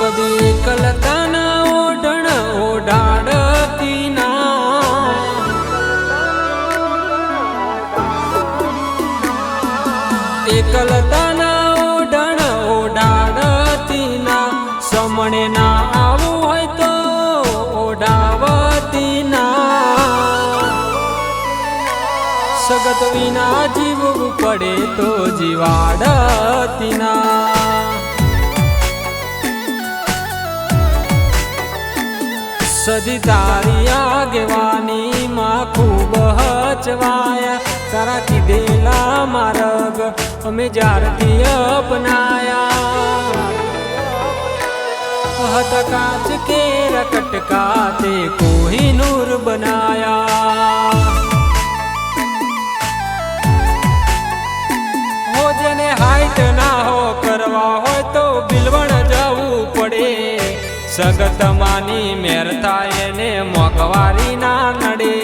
કદી એકલતાના ઓઢણ ઓઢાડતી ના, એકલતાના ઓઢણ ઓઢાડતી ના, સમણે ના આવું હોય તો ઓઢાવતી ના, સગત વિના જીવવું પડે તો જીવાડતી ના, સદી તારી આગેવાની માં ખૂબ હચવાયા, તારા કીધેલા માર્ગ અમે જ્યારથી અપનાયા, હતા કાચ કેર કટકા તે કોહિનૂર બનાયા, હો જેને હાઈટ ના હો કરવા હોય તો બિલવણ જવું પડે, સગત માની મેર થાય ને મોંઘવારી ના નડે,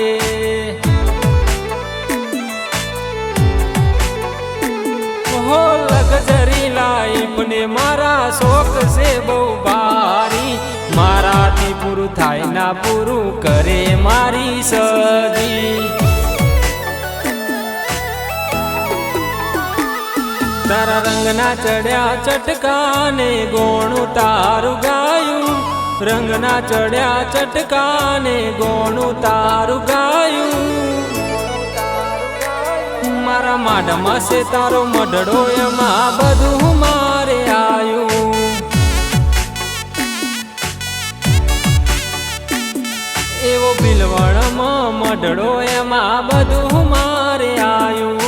હો લગઝરી લાઈફ ને મારા શોખ છે બહુ ભારી, મારાથી પૂરું થાય ના પૂરું કરે મારી સદી, તારા રંગના ચડ્યા ચટકાને ગોણું તારું ગાયું, રંગના ચડ્યા ચટકાને ગોણું તારું ગાયું, મારા માઢમાં છે તારો મઢડો એમાં બધું મારે આયું, એવો બિલવણમાં મઢડો એમાં બધું મારે આયું,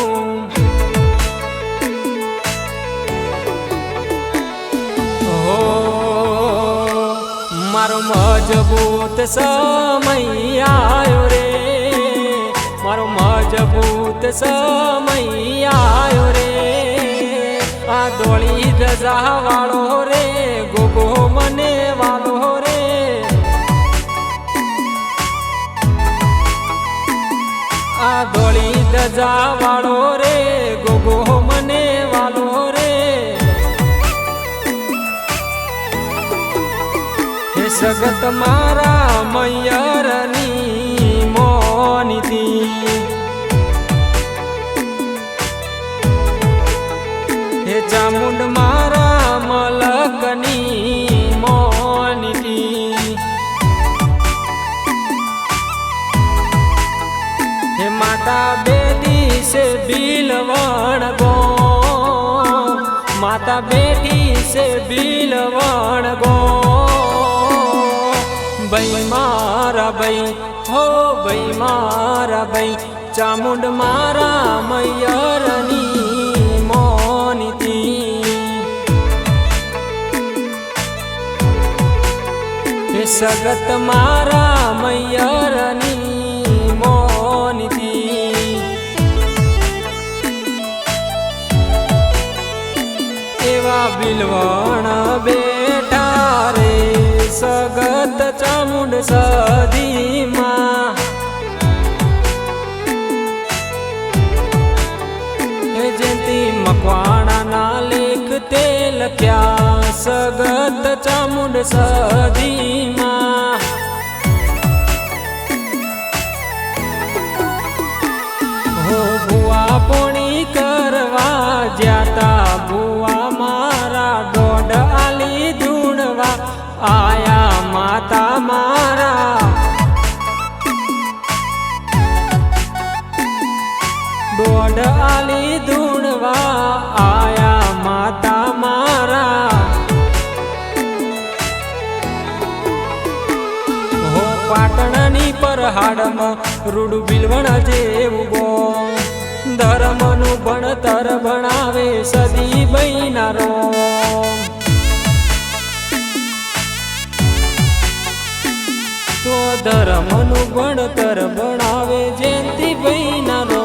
મારો મજબૂત સમય આયો રે, મારો મજબૂત સમય આયો રે, આ દોળી ધજા વાળો રે ગોગો મને વાલો રે, આ દોળી ધજા વાળો રે ગોગો મને વાલો રે, સગત મારા મૈયરની મોનીતી, હે ચામુંડ મારા મલકની મોનીતી, હે માતા બેટી છે બિલવણ ગો, માતા બેટી છે બિલવણ ગો, ભાઈ મારા ભાઈ હો ભાઈ મારા ભાઈ, ચામુંડ મારા મૈયરની મોનીતી, હે સગત મારા મૈયરની મોનીતી, એવા બિલવણ બેઠા રે સગત ચામુંડ સદીમાં, હે જયંતી મકવાણાના લેખ તે લખ્યા સગત ચામુંડ સદીમાં, હો ભુવા પોણી કરવા જ્યાતા, ભુવા મારા દોઢ આલી ધૂણવા આયા, માતા મારા દોઢ આલી ધૂણવા આયા, માતા મારા હો પાટણની પરહાડમાં રૂડું બિલવણ જેવું ગો, ધર્મનું ભણતર ભણાવે સદી બૈનારો, તો ધર્મનું ભણતર ભણાવે જયંતી બૈનારો,